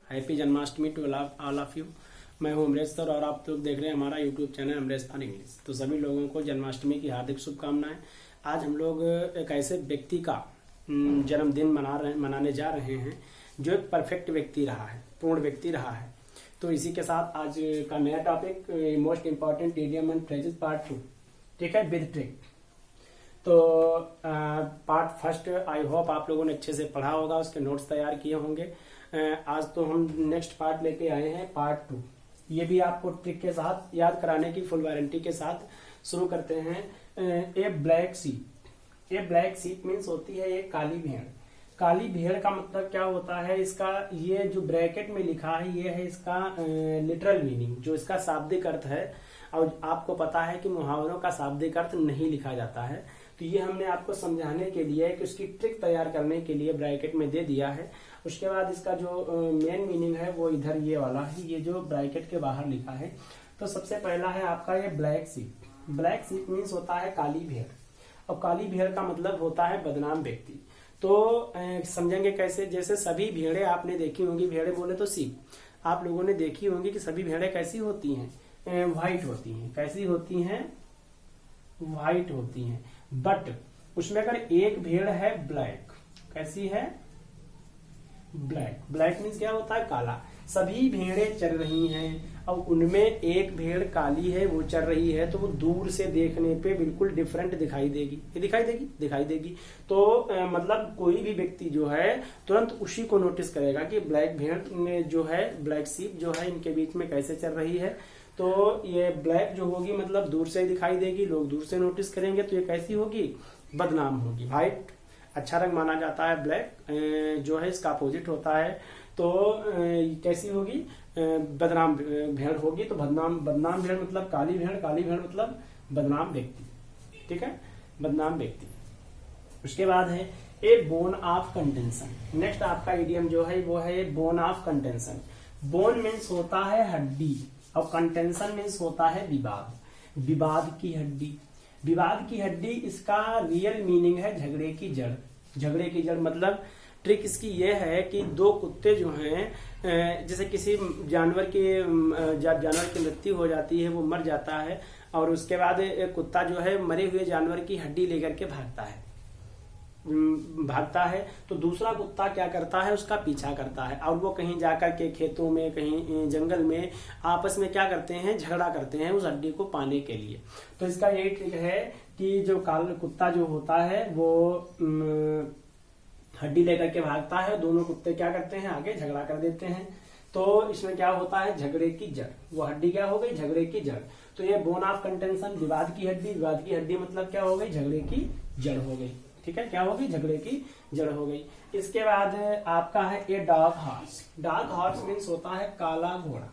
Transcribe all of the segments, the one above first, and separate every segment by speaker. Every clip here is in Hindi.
Speaker 1: Happy Janmashtami to all of you. मैं हूं अमरेश सर और आप लोग देख रहे हैं हमारा YouTube channel Amresh for English. तो सभी लोगों को जन्माष्टमी की हार्दिक शुभकामनाएं। आज हम लोग एक ऐसे व्यक्ति का जन्मदिन मनाने जा रहे हैं जो एक परफेक्ट व्यक्ति रहा है, पूर्ण व्यक्ति रहा है। तो इसी के साथ आज का नया topic most important idiom and phrases part 2, ठीक है, विद ट्रिक। तो पार्ट फर्स्ट आई होप आप लोगों ने अच्छे से पढ़ा होगा, उसके नोट्स तैयार किए होंगे। आज तो हम नेक्स्ट पार्ट लेके आए हैं पार्ट 2। ये भी आपको ट्रिक के साथ याद कराने की फुल वारंटी के साथ शुरू करते हैं। ए ब्लैक शीप। ए ब्लैक शीप मीन्स होती है एक काली भेड़। काली भेड़ का मतलब क्या होता है, इसका ये जो ब्रैकेट में लिखा है ये है इसका लिटरल मीनिंग, जो इसका शाब्दिक अर्थ है। और आपको पता है कि मुहावरों का शाब्दिक अर्थ नहीं लिखा जाता है, तो ये हमने आपको समझाने के लिए कि उसकी ट्रिक तैयार करने के लिए ब्रैकेट में दे दिया है। उसके बाद इसका जो मेन मीनिंग है वो इधर ये वाला है, ये जो ब्रैकेट के बाहर लिखा है। तो सबसे पहला है आपका ये black sheep. Black sheep means होता है काली भेड़, और काली भेड़ का मतलब होता है बदनाम व्यक्ति। तो समझेंगे कैसे, जैसे सभी भेड़े आपने देखी होंगी, भेड़े बोले तो शीप, आप लोगों ने देखी होंगी कि सभी भेड़े कैसी होती हैं, व्हाइट होती हैं। कैसी होती हैं? व्हाइट होती हैं। बट उसमें अगर एक भेड़ है ब्लैक, कैसी है? ब्लैक। ब्लैक मीन्स क्या होता है? काला। सभी भेड़ें चल रही हैं और उनमें एक भेड़ काली है, वो चल रही है, तो वो दूर से देखने पे बिल्कुल डिफरेंट दिखाई देगी। ये दिखाई देगी। तो मतलब कोई भी व्यक्ति जो है तुरंत उसी को नोटिस करेगा कि ब्लैक भेड़ जो है, ब्लैक शीप जो है, इनके बीच में कैसे चल रही है। तो ये ब्लैक जो होगी मतलब दूर से दिखाई देगी, लोग दूर से नोटिस करेंगे, तो ये कैसी होगी? बदनाम होगी। व्हाइट अच्छा रंग माना जाता है, ब्लैक जो है इसका अपोजिट होता है। तो कैसी होगी? बदनाम भेड़ होगी। तो बदनाम भेड़ मतलब काली भेड़, काली भेड़ मतलब बदनाम व्यक्ति, ठीक है, बदनाम व्यक्ति। उसके बाद है ए बोन ऑफ कंटेंशन। नेक्स्ट आपका इडियम जो है वो है bone of contention. Bone means होता है हड्डी और कंटेंशन मीन्स होता है विवाद। विवाद की हड्डी। विवाद की हड्डी, इसका रियल मीनिंग है झगड़े की जड़। झगड़े की जड़ मतलब ट्रिक इसकी ये है कि दो कुत्ते जो हैं, जैसे किसी जानवर की मृत्यु हो जाती है, वो मर जाता है, और उसके बाद एक कुत्ता जो है मरे हुए जानवर की हड्डी लेकर के भागता है। तो दूसरा कुत्ता क्या करता है? उसका पीछा करता है, और वो कहीं जाकर के खेतों में, कहीं जंगल में आपस में क्या करते हैं? झगड़ा करते हैं उस हड्डी को पाने के लिए। तो इसका यही ट्रिक है कि जो काला कुत्ता जो होता है वो हड्डी लेकर के भागता है, दोनों कुत्ते क्या करते हैं? आगे झगड़ा कर देते हैं। तो इसमें क्या होता है? झगड़े की जड़। वो हड्डी क्या हो गई? झगड़े की जड़। तो ये बोन ऑफ कंटेंशन, विवाद की हड्डी। विवाद की हड्डी मतलब क्या हो गई? झगड़े की जड़ हो गई, ठीक है। क्या होगी? झगड़े की जड़ हो गई। इसके बाद आपका है a dark horse. Dark horse means होता है काला घोड़ा।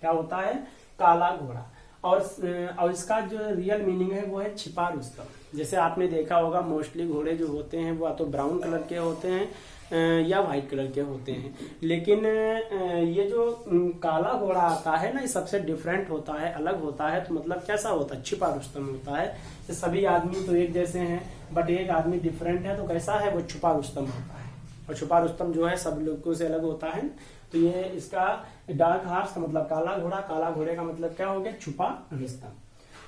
Speaker 1: क्या होता है? काला घोड़ा। और इसका जो रियल मीनिंग है वो है छिपा रुस्तम। जैसे आपने देखा होगा मोस्टली घोड़े जो होते हैं वो या तो ब्राउन कलर के होते हैं या व्हाइट कलर के होते हैं, लेकिन ये जो काला घोड़ा आता है ना, ये सबसे डिफरेंट होता है, अलग होता है। तो मतलब कैसा होता है? छिपा रुस्तम होता है। तो सभी आदमी तो एक जैसे हैं, बट एक आदमी डिफरेंट है, तो कैसा है? वो छुपा रुस्तम होता है। और छुपा रुस्तम जो है सब लोगों से अलग होता है। तो ये इसका डार्क हॉर्स का मतलब काला घोड़ा, काला घोड़े का मतलब क्या हो गया? छुपा रुस्तम।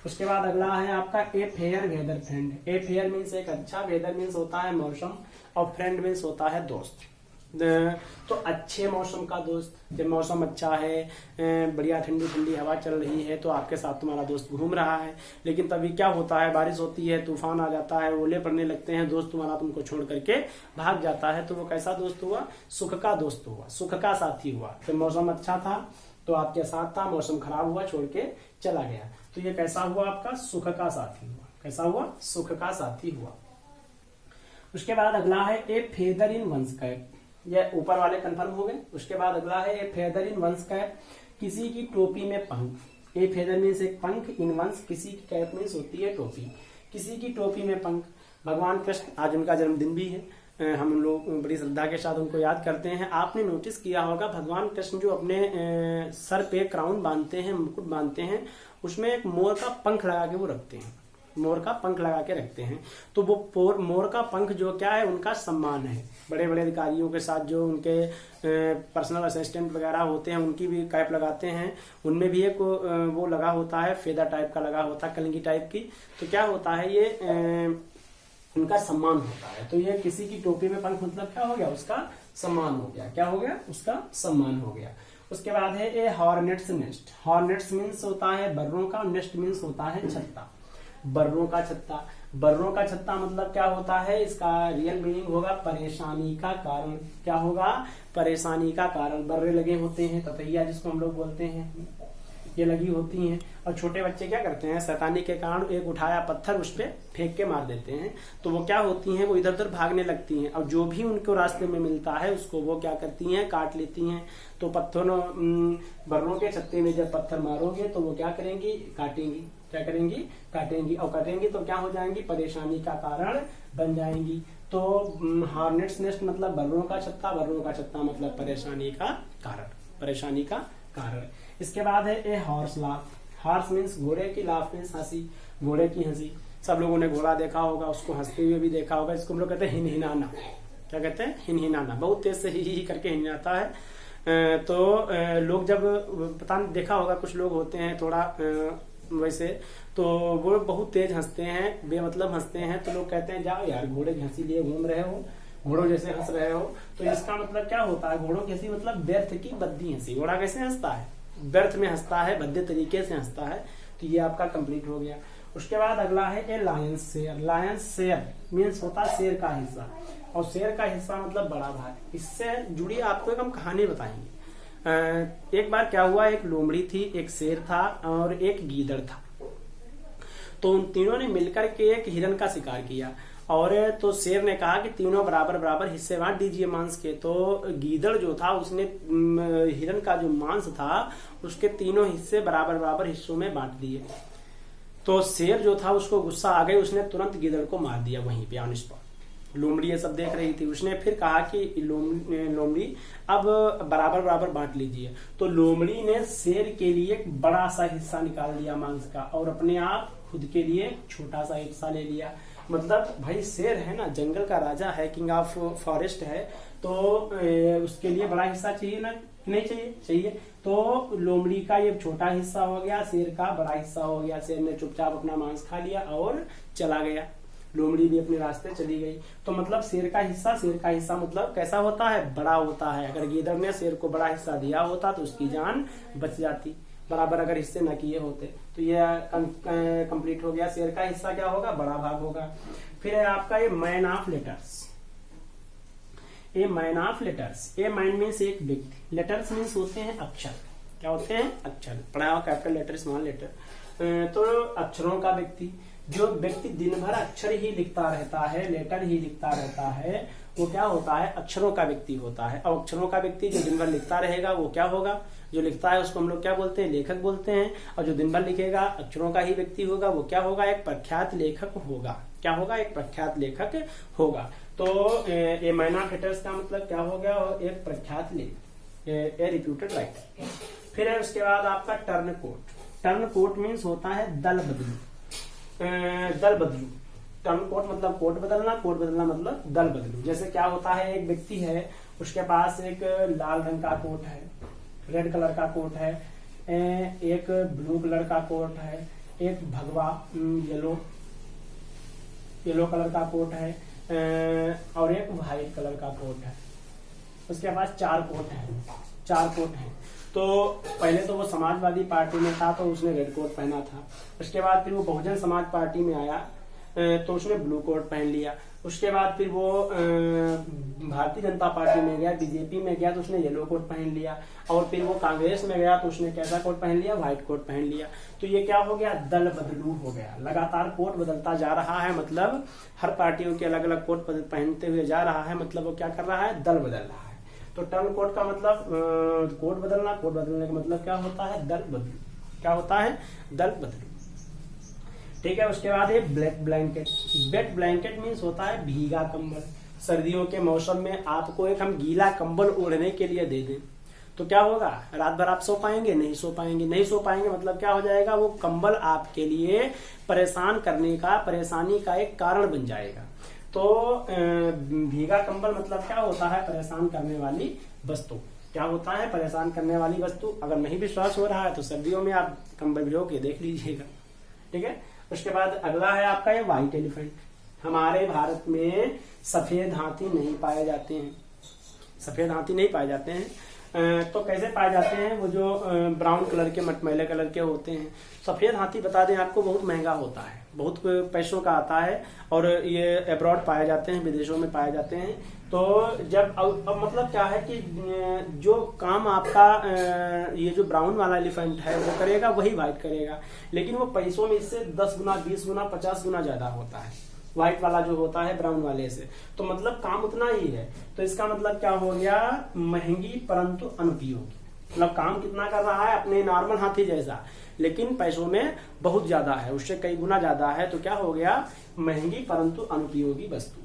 Speaker 1: उसके बाद अगला है आपका a fair weather friend. A fair means एक अच्छा, वेदर मीन्स होता है मौसम, और फ्रेंड मीन्स होता है दोस्त। तो अच्छे मौसम का दोस्त, जब मौसम अच्छा है, बढ़िया ठंडी ठंडी हवा चल रही है, तो आपके साथ तुम्हारा दोस्त घूम रहा है, लेकिन तभी क्या होता है? बारिश होती है, तूफान आ जाता है, ओले पड़ने लगते हैं, दोस्त तुम्हारा तुमको छोड़ करके भाग जाता है। तो वो कैसा दोस्त हुआ? सुख का दोस्त हुआ, सुख का साथी हुआ। जब मौसम अच्छा था तो आपके साथ था, मौसम खराब हुआ छोड़ के चला गया, तो ये कैसा हुआ? आपका सुख का साथी हुआ। कैसा हुआ? सुख का साथी हुआ। उसके बाद अगला है ए फेदर इन वंस कैप। ये ऊपर वाले कंफर्म हो गए। उसके बाद अगला है ए फेदर इन वंस कैप। किसी की टोपी में पंख। ए फेदर मीन्स एक पंख, इन वंस किसी की, कैप मीन्स होती है टोपी। किसी की टोपी में पंख। भगवान कृष्ण, आज उनका जन्मदिन भी है, हम लोग बड़ी श्रद्धा के साथ उनको याद करते हैं। आपने नोटिस किया होगा भगवान कृष्ण जो अपने सर पे क्राउन बांधते हैं, मुकुट बांधते हैं, उसमें एक मोर का पंख लगा के वो रखते हैं। मोर का पंख लगा के रखते हैं। तो वो मोर का पंख जो क्या है, उनका सम्मान है। बड़े बड़े अधिकारियों के साथ जो उनके पर्सनल असिस्टेंट वगैरह होते हैं, उनकी भी कैप लगाते हैं, उनमें भी एक वो लगा होता है, फेदर टाइप का लगा होता है, कलगी टाइप की। तो क्या होता है, ये उनका सम्मान होता है। तो ये किसी की टोपी में पंख मतलब क्या हो गया, उसका सम्मान हो गया। क्या हो गया, उसका सम्मान हो गया। उसके बाद है ए हॉर्नेट्स नेस्ट। हॉर्नेट्स मीन्स होता है बर्रों का, नेस्ट मीन्स होता है छत्ता, बर्रों का छत्ता। बर्रों का छत्ता मतलब क्या होता है, इसका रियल मीनिंग होगा परेशानी का कारण। क्या होगा, परेशानी का कारण। बर्रे लगे होते हैं, ततैया जिसको हम लोग बोलते हैं, ये लगी होती हैं। और छोटे बच्चे क्या करते हैं, शैतानी के कारण एक उठाया पत्थर उस पे फेंक के मार देते हैं। तो वो क्या होती हैं, वो इधर उधर भागने लगती हैं, और जो भी उनको रास्ते में मिलता है उसको वो क्या करती हैं, काट लेती हैं। तो पत्थरों बर्रों के छत्ते में जब पत्थर मारोगे तो वो क्या करेंगी, काटेंगी। क्या करेंगी, काटेंगी। और काटेंगी तो क्या हो जाएंगी, परेशानी का कारण बन जाएंगी। तो हॉर्नेट्स नेस्ट मतलब बर्रों का छत्ता, बर्रों का छत्ता मतलब परेशानी का कारण, परेशानी का कारण। इसके बाद है a horse laugh. Horse means घोड़े की, लाफ मीन्स हंसी, घोड़े की हंसी। सब लोगों ने घोड़ा देखा होगा, उसको हंसते हुए भी देखा होगा। इसको हम लोग कहते हैं हिनहिनाना। क्या कहते हैं, हिनहिनाना। बहुत तेज से ही करके हिनहिनाता है। तो लोग जब पता नहीं देखा होगा, कुछ लोग होते हैं थोड़ा वैसे, तो वो बहुत तेज हंसते हैं, बेमतलब हंसते हैं। तो लोग कहते हैं जाओ यार, घोड़े की हंसी लिए घूम रहे हो, घोड़ों जैसे हंस रहे हो। तो इसका मतलब क्या होता है, घोड़ों की हंसी मतलब व्यर्थ की बद्दी हंसी। घोड़ा कैसे हंसता है, व्यर्थ में हंसता है, भद्दे तरीके से हंसता है। तो ये आपका कंप्लीट हो गया। उसके बाद अगला है a lion's share. Lion's share means होता है शेर का हिस्सा, और शेर का हिस्सा मतलब बड़ा भाग। इससे जुड़ी आपको एक हम कहानी बताएंगे। एक बार क्या हुआ, एक लोमड़ी थी, एक शेर था और एक गीदड़ था। तो उन तीनों ने मिलकर के एक हिरन का शिकार किया। और तो शेर ने कहा कि तीनों बराबर बराबर हिस्से बांट दीजिए मांस के। तो गीदड़ जो था उसने हिरन का जो मांस था उसके तीनों हिस्से बराबर बराबर हिस्सों में बांट दिए। तो शेर जो था उसको गुस्सा आ गई, उसने तुरंत गीदड़ को मार दिया वहीं पे ऑन स्पॉट। लोमड़ी ये सब देख रही थी। उसने फिर कहा कि लोमड़ी अब बराबर बराबर बांट लीजिए। तो लोमड़ी ने शेर के लिए एक बड़ा सा हिस्सा निकाल लिया मांस का, और अपने आप खुद के लिए छोटा सा हिस्सा ले लिया। मतलब भाई शेर है ना, जंगल का राजा है, किंग ऑफ फॉरेस्ट है, तो उसके लिए बड़ा हिस्सा चाहिए ना, नहीं चाहिए, चाहिए। तो लोमड़ी का ये छोटा हिस्सा हो गया, शेर का बड़ा हिस्सा हो गया। शेर ने चुपचाप अपना मांस खा लिया और चला गया, लोमड़ी भी अपने रास्ते चली गई। तो मतलब शेर का हिस्सा मतलब कैसा होता है, बड़ा होता है। अगर गीदड़ ने शेर को बड़ा हिस्सा दिया होता तो उसकी जान बच जाती, बराबर अगर हिस्से न किए होते। तो ये कंप्लीट हो गया। शेर का हिस्सा क्या होगा, बड़ा भाग होगा। फिर है आपका ये man of letters. A man of letters, a man means एक व्यक्ति, लेटर्स मीन्स होते हैं अक्षर। क्या होते हैं, अक्षर। पढ़ा हुआ कैपिटल लेटर, स्मॉल लेटर। तो अक्षरों का व्यक्ति, जो व्यक्ति दिन भर अक्षर ही लिखता रहता है, लेटर ही लिखता रहता है, वो क्या होता है, अक्षरों का व्यक्ति होता है। और अक्षरों का व्यक्ति जो दिन भर लिखता रहेगा वो क्या होगा, जो लिखता है उसको हम लोग क्या बोलते हैं, लेखक बोलते हैं। और जो दिन भर लिखेगा अक्षरों का ही व्यक्ति होगा, वो क्या होगा, एक प्रख्यात लेखक होगा। क्या होगा, एक प्रख्यात लेखक होगा। तो ए मैन ऑफ लेटर्स का मतलब क्या हो गया, एक प्रख्यात लेखक, ए रिप्यूटेड राइटर। फिर है उसके बाद आपका turn coat. Turn coat means होता है दल बदलू, दल बदलू। टर्न कोट मतलब कोट बदलना, कोट बदलना मतलब दल बदलू। जैसे क्या होता है, एक व्यक्ति है, उसके पास एक लाल रंग का कोट है, रेड कलर का कोट है, एक ब्लू कलर का कोट है, एक भगवा येलो कलर का कोट है, और एक व्हाइट कलर का कोट है। उसके पास चार कोट है। तो पहले तो वो समाजवादी पार्टी में था तो उसने रेड कोट पहना था। उसके बाद फिर वो बहुजन समाज पार्टी में आया तो उसने ब्लू कोट पहन लिया। उसके बाद फिर वो भारतीय जनता पार्टी में गया, बीजेपी में गया तो उसने येलो कोट पहन लिया। और फिर वो कांग्रेस में गया तो उसने कैसा कोट पहन लिया, व्हाइट कोट पहन लिया। तो ये क्या हो गया, दल बदलू हो गया। लगातार कोट बदलता जा रहा है, मतलब हर पार्टियों के अलग अलग कोट पहनते हुए जा रहा है, मतलब वो क्या कर रहा है, दल बदल रहा है। तो टर्न कोट का मतलब कोट बदलना, कोट बदलने का मतलब क्या होता है, दल बदलू। क्या होता है, दल बदलू। ठीक है। उसके बाद ये black blanket. Wait blanket means होता है भीगा कंबल। सर्दियों के मौसम में आपको एक हम गीला कंबल ओढ़ने के लिए दे दें तो क्या होगा, रात भर आप सो पाएंगे, नहीं सो पाएंगे। नहीं सो पाएंगे मतलब क्या हो जाएगा, वो कंबल आपके लिए परेशानी का एक कारण बन जाएगा। तो भीगा कंबल मतलब क्या होता है, परेशान करने वाली वस्तु। क्या होता है, परेशान करने वाली वस्तु। अगर नहीं विश्वास हो रहा है तो सर्दियों में आप कंबल भिगो के देख लीजिएगा, ठीक है। उसके बाद अगला है आपका ये व्हाइट एलिफेंट। हमारे भारत में सफेद हाथी नहीं पाए जाते हैं, सफेद हाथी नहीं पाए जाते हैं। तो कैसे पाए जाते हैं, वो जो ब्राउन कलर के मटमैले कलर के होते हैं। सफेद हाथी बता दें आपको बहुत महंगा होता है, बहुत पैसों का आता है, और ये अब्रॉड पाए जाते हैं, विदेशों में पाए जाते हैं। तो जब अब मतलब क्या है कि जो काम आपका ये जो ब्राउन वाला एलिफेंट है वो करेगा, वही व्हाइट करेगा, लेकिन वो पैसों में इससे 10 गुना 20 गुना 50 गुना ज्यादा होता है व्हाइट वाला जो होता है ब्राउन वाले से। तो मतलब काम उतना ही है। तो इसका मतलब क्या हो गया, महंगी परंतु अनुपयोगी। मतलब काम कितना कर रहा है, अपने नॉर्मल हाथी जैसा, लेकिन पैसों में बहुत ज्यादा है, उससे कई गुना ज्यादा है। तो क्या हो गया, महंगी परंतु अनुपयोगी वस्तु,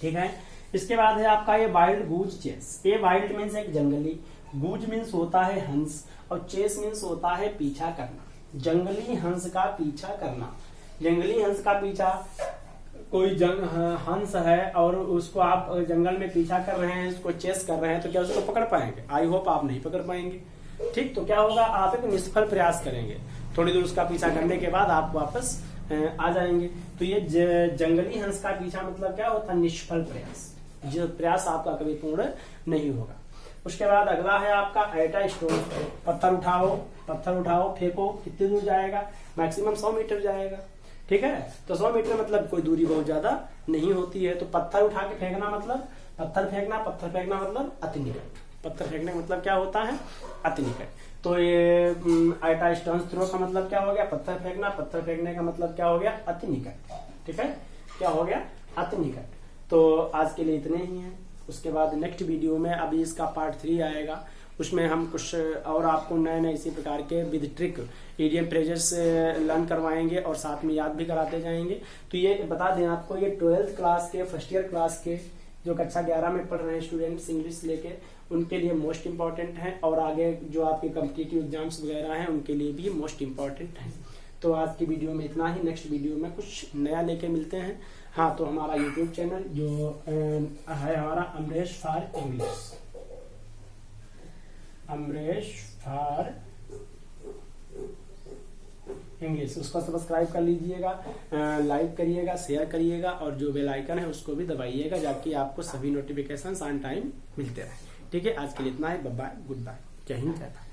Speaker 1: ठीक है। इसके बाद है आपका ये वाइल्ड गूज चेस। ये वाइल्ड मीन्स एक जंगली, गूज मीन्स होता है हंस, और चेस मीन्स होता है पीछा करना। जंगली हंस का पीछा करना। जंगली हंस का पीछा, कोई हंस है और उसको आप जंगल में पीछा कर रहे हैं, उसको चेस कर रहे हैं, तो क्या उसको पकड़ पाएंगे? आई होप आप नहीं पकड़ पाएंगे, ठीक। तो क्या होगा, आप एक निष्फल प्रयास करेंगे, थोड़ी दूर उसका पीछा करने के बाद आप वापस आ जाएंगे। तो ये जंगली हंस का पीछा मतलब क्या होता है, निष्फल प्रयास, जो प्रयास आपका कभी पूर्ण नहीं होगा। उसके बाद अगला है आपका एटा स्टोन। पत्थर उठाओ फेंको, कितनी दूर जाएगा, मैक्सिमम 100 मीटर जाएगा, ठीक है। तो 100 मीटर मतलब कोई दूरी बहुत ज्यादा नहीं होती है। तो पत्थर उठा के फेंकना मतलब पत्थर फेंकना मतलब अति निकट। पत्थर फेंकने का मतलब क्या होता है, अति निकट। तो ये एटा स्टोन थ्रो का मतलब क्या हो गया, पत्थर फेंकना। पत्थर फेंकने का मतलब क्या हो गया, अति निकट, ठीक है। क्या हो गया, अति निकट। तो आज के लिए इतने ही हैं। उसके बाद नेक्स्ट वीडियो में अभी इसका पार्ट 3 आएगा, उसमें हम कुछ और आपको नए नए इसी प्रकार के with trick idiom phrases learn करवाएंगे और साथ में याद भी कराते जाएंगे। तो ये बता दें आपको, ये 12th क्लास के, फर्स्ट ईयर क्लास के जो कक्षा 11 में पढ़ रहे हैं स्टूडेंट्स इंग्लिश लेके, उनके लिए मोस्ट इंपॉर्टेंट है, और आगे जो आपके कॉम्पिटिटिव एग्जाम्स वगैरह हैं उनके लिए भी मोस्ट इंपॉर्टेंट है। तो आज की वीडियो में इतना ही, नेक्स्ट वीडियो में कुछ नया लेके मिलते हैं। हाँ, तो हमारा यूट्यूब चैनल जो है हमारा Amresh for English, Amresh for English, उसको सब्सक्राइब कर लीजिएगा, लाइक करिएगा, शेयर करिएगा, और जो बेल आइकन है उसको भी दबाइएगा, ताकि आपको सभी नोटिफिकेशन ऑन टाइम मिलते रहे, ठीक है। आज के लिए इतना ही, बाय बाय, गुड बाय, जय हिंद, जय भारत।